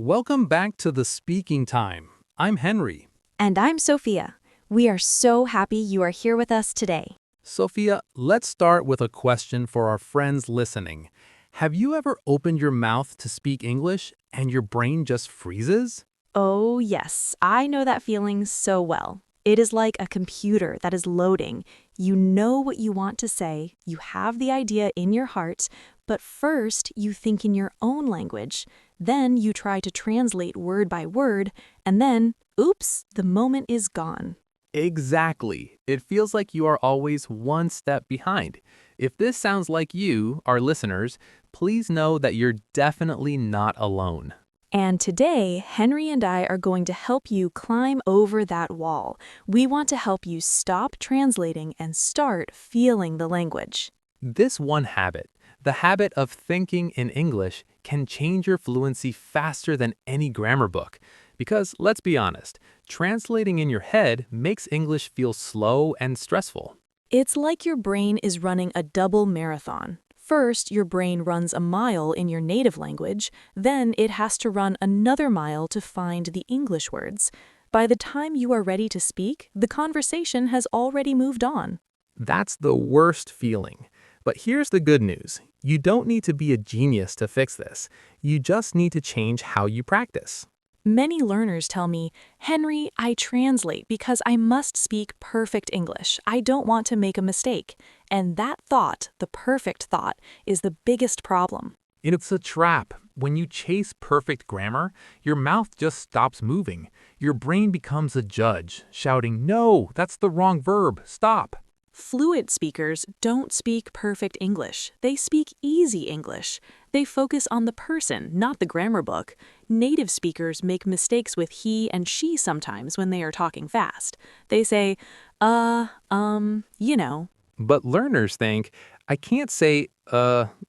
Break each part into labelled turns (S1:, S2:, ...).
S1: Welcome back to the Speaking Time. I'm Henry.
S2: And I'm Sophia. We are so happy you are here with us today.
S1: Sophia, let's start with a question for our friends listening. Have you ever opened your mouth to speak English and your brain just freezes?
S2: Oh, yes, I know that feeling so well. It is like a computer that is loading. You know what you want to say, you have the idea in your heart, but first you think in your own language. Then you try to translate word by word, and then, oops, the moment is gone.
S1: Exactly. It feels like you are always one step behind. If this sounds like you, our listeners, please know that you're definitely not alone.
S2: And today, Henry and I are going to help you climb over that wall. We want to help you stop translating and start feeling the language.
S1: This one habit, the habit of thinking in English, can change your fluency faster than any grammar book. Because, let's be honest, translating in your head makes English feel slow and stressful.
S2: It's like your brain is running a double marathon. First, your brain runs a mile in your native language, then it has to run another mile to find the English words. By the time you are ready to speak, the conversation has already moved on.
S1: That's the worst feeling. But here's the good news. You don't need to be a genius to fix this. You just need to change how you practice.
S2: Many learners tell me, Henry, I translate because I must speak perfect English. I don't want to make a mistake. And that thought, the perfect thought, is the biggest problem.
S1: It's a trap. When you chase perfect grammar, your mouth just stops moving. Your brain becomes a judge, shouting, "No, that's the wrong verb. Stop."
S2: Fluent speakers don't speak perfect English. They speak easy English. They focus on the person, not the grammar book. Native speakers make mistakes with he and she sometimes when they are talking fast. They say, you know.
S1: But learners think, I can't say,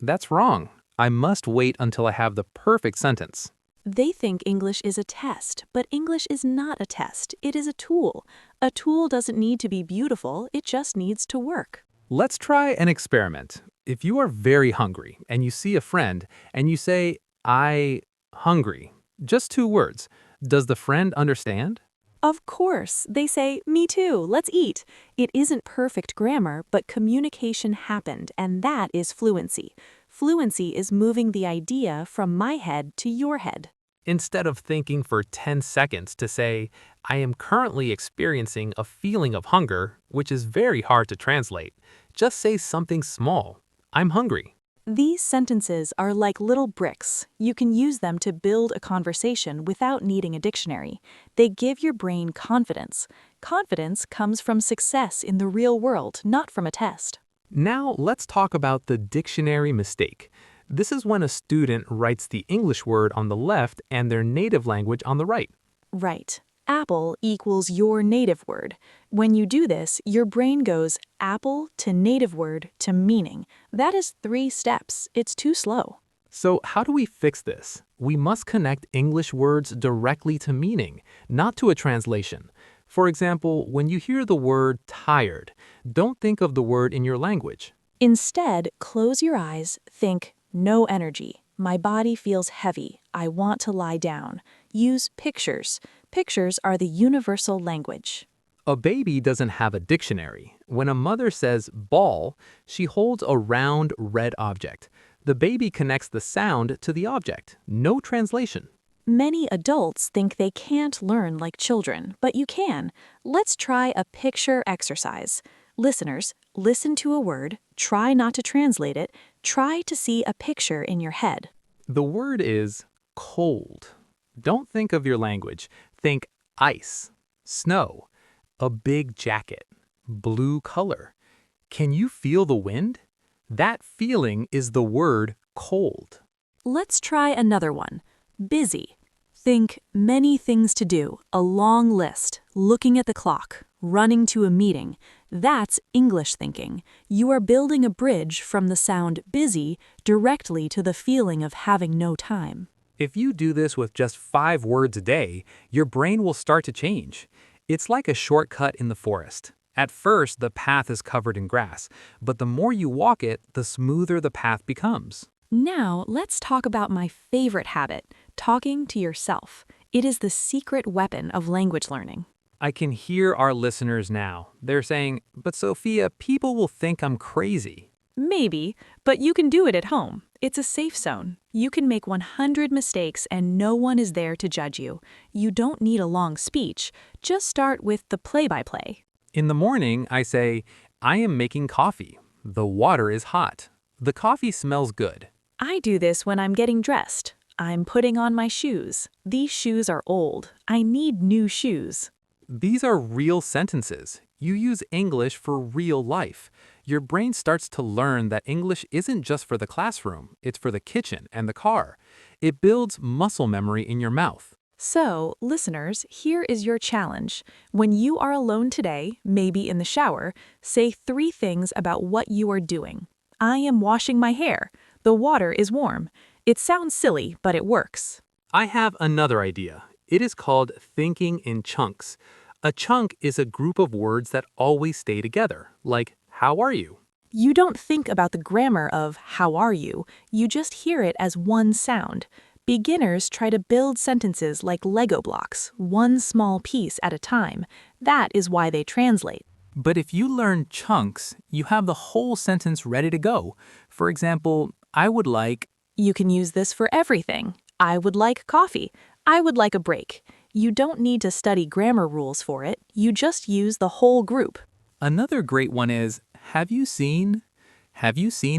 S1: that's wrong. I must wait until I have the perfect sentence.
S2: They think English is a test, but English is not a test. It is a tool. A tool doesn't need to be beautiful, it just needs to work.
S1: Let's try an experiment. If you are very hungry and you see a friend and you say, I hungry, just 2 words, does the friend understand?
S2: Of course, they say, me too, let's eat. It isn't perfect grammar, but communication happened, and that is fluency. Fluency is moving the idea from my head to your head.
S1: Instead of thinking for 10 seconds to say, I am currently experiencing a feeling of hunger, which is very hard to translate, just say something small. I'm hungry.
S2: These sentences are like little bricks. You can use them to build a conversation without needing a dictionary. They give your brain confidence. Confidence comes from success in the real world, not from a test.
S1: Now let's talk about the dictionary mistake. This is when a student writes the English word on the left and their native language on the right.
S2: Right. Apple equals your native word. When you do this, your brain goes apple to native word to meaning. That is 3 steps. It's too slow.
S1: So how do we fix this? We must connect English words directly to meaning, not to a translation. For example, when you hear the word tired, don't think of the word in your language.
S2: Instead, close your eyes, think, no energy. My body feels heavy. I want to lie down. Use pictures. Pictures are the universal language.
S1: A baby doesn't have a dictionary. When a mother says ball, she holds a round red object. The baby connects the sound to the object. No translation.
S2: Many adults think they can't learn like children, but you can. Let's try a picture exercise. Listeners, listen to a word, try not to translate it, try to see a picture in your head.
S1: The word is cold. Don't think of your language. Think ice, snow, a big jacket, blue color. Can you feel the wind? That feeling is the word cold.
S2: Let's try another one. Busy. Think many things to do, a long list, looking at the clock, running to a meeting. That's English thinking. You are building a bridge from the sound busy directly to the feeling of having no time.
S1: If you do this with just 5 words a day, your brain will start to change. It's like a shortcut in the forest. At first, the path is covered in grass, but the more you walk it, the smoother the path becomes.
S2: Now, let's talk about my favorite habit, talking to yourself. It is the secret weapon of language learning.
S1: I can hear our listeners now. They're saying, but Sophia, people will think I'm crazy.
S2: Maybe, but you can do it at home. It's a safe zone. You can make 100 mistakes and no one is there to judge you. You don't need a long speech. Just start with the play-by-play.
S1: In the morning, I say, I am making coffee. The water is hot. The coffee smells good.
S2: I do this when I'm getting dressed. I'm putting on my shoes. These shoes are old. I need new shoes.
S1: These are real sentences. You use English for real life. Your brain starts to learn that English isn't just for the classroom, it's for the kitchen and the car. It builds muscle memory in your mouth.
S2: So, listeners, here is your challenge. When you are alone today, maybe in the shower, say 3 things about what you are doing. I am washing my hair. The water is warm. It sounds silly, but it works.
S1: I have another idea. It is called thinking in chunks. A chunk is a group of words that always stay together, like, how are you?
S2: You don't think about the grammar of how are you just hear it as one sound. Beginners try to build sentences like Lego blocks, one small piece at a time. That is why they translate.
S1: But if you learn chunks, you have the whole sentence ready to go. For example, I would like.
S2: You can use this for everything. I would like coffee. I would like a break. You don't need to study grammar rules for it. You just use the whole group.
S1: Another great one is, have you seen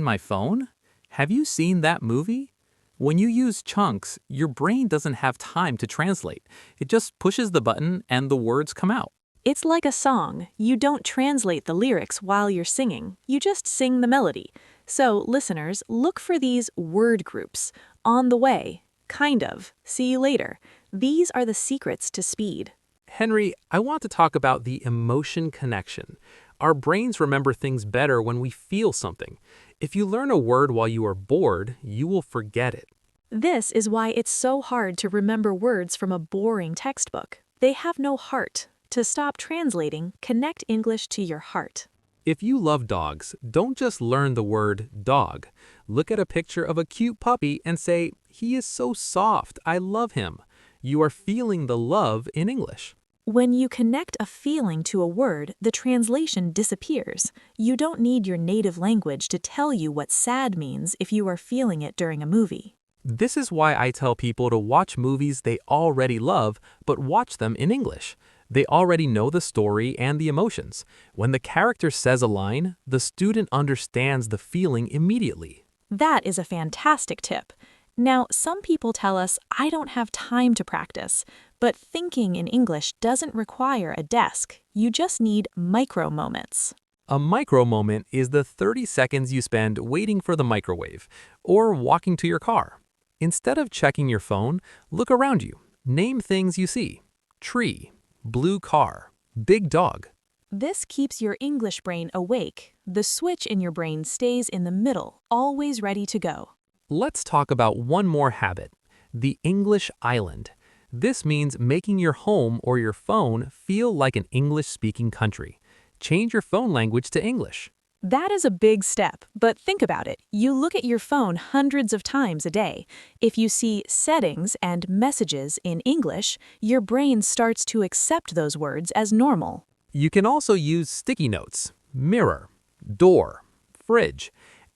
S1: my phone? Have you seen that movie? When you use chunks, your brain doesn't have time to translate. It just pushes the button and the words come out.
S2: It's like a song. You don't translate the lyrics while you're singing. You just sing the melody. So, listeners, look for these word groups. On the way, kind of, see you later. These are the secrets to speed.
S1: Henry, I want to talk about the emotion connection. Our brains remember things better when we feel something. If you learn a word while you are bored, you will forget it.
S2: This is why it's so hard to remember words from a boring textbook. They have no heart. To stop translating, connect English to your heart.
S1: If you love dogs, don't just learn the word dog. Look at a picture of a cute puppy and say, he is so soft, I love him. You are feeling the love in English.
S2: When you connect a feeling to a word, the translation disappears. You don't need your native language to tell you what sad means if you are feeling it during a movie.
S1: This is why I tell people to watch movies they already love, but watch them in English. They already know the story and the emotions. When the character says a line, the student understands the feeling immediately.
S2: That is a fantastic tip. Now, some people tell us, I don't have time to practice. But thinking in English doesn't require a desk. You just need micro moments.
S1: A micro moment is the 30 seconds you spend waiting for the microwave or walking to your car. Instead of checking your phone, look around you. Name things you see. Tree, blue car, big dog.
S2: This keeps your English brain awake. The switch in your brain stays in the middle, always ready to go.
S1: Let's talk about one more habit, the English island. This means making your home or your phone feel like an English-speaking country. Change your phone language to English.
S2: That is a big step, but think about it. You look at your phone hundreds of times a day. If you see settings and messages in English, your brain starts to accept those words as normal.
S1: You can also use sticky notes, mirror, door, fridge.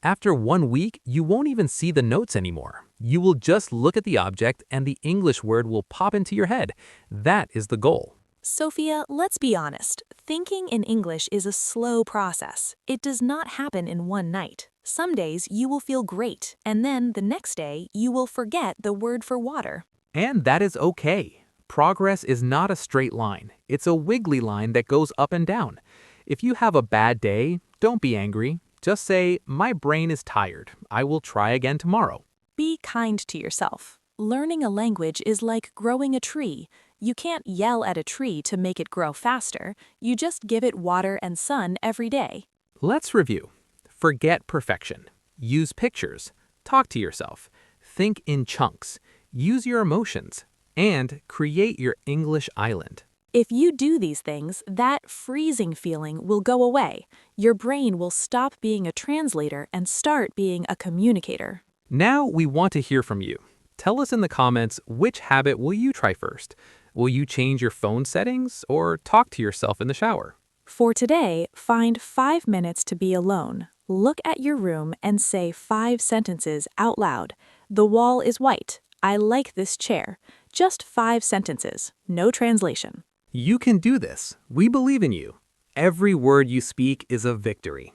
S1: After 1 week, you won't even see the notes anymore. You will just look at the object and the English word will pop into your head. That is the goal.
S2: Sophia, let's be honest. Thinking in English is a slow process. It does not happen in one night. Some days you will feel great, and then the next day you will forget the word for water.
S1: And that is okay. Progress is not a straight line. It's a wiggly line that goes up and down. If you have a bad day, don't be angry. Just say, my brain is tired. I will try again tomorrow.
S2: Be kind to yourself. Learning a language is like growing a tree. You can't yell at a tree to make it grow faster. You just give it water and sun every day.
S1: Let's review. Forget perfection. Use pictures. Talk to yourself. Think in chunks. Use your emotions. And create your English island.
S2: If you do these things, that freezing feeling will go away. Your brain will stop being a translator and start being a communicator.
S1: Now we want to hear from you. Tell us in the comments, which habit will you try first? Will you change your phone settings or talk to yourself in the shower?
S2: For today, find 5 minutes to be alone. Look at your room and say 5 sentences out loud. The wall is white. I like this chair. Just 5 sentences, no translation.
S1: You can do this. We believe in you. Every word you speak is a victory.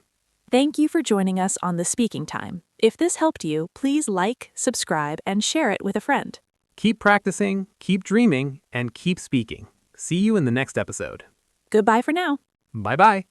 S2: Thank you for joining us on The Speaking Time. If this helped you, please like, subscribe, and share it with a friend.
S1: Keep practicing, keep dreaming, and keep speaking. See you in the next episode.
S2: Goodbye for now.
S1: Bye-bye.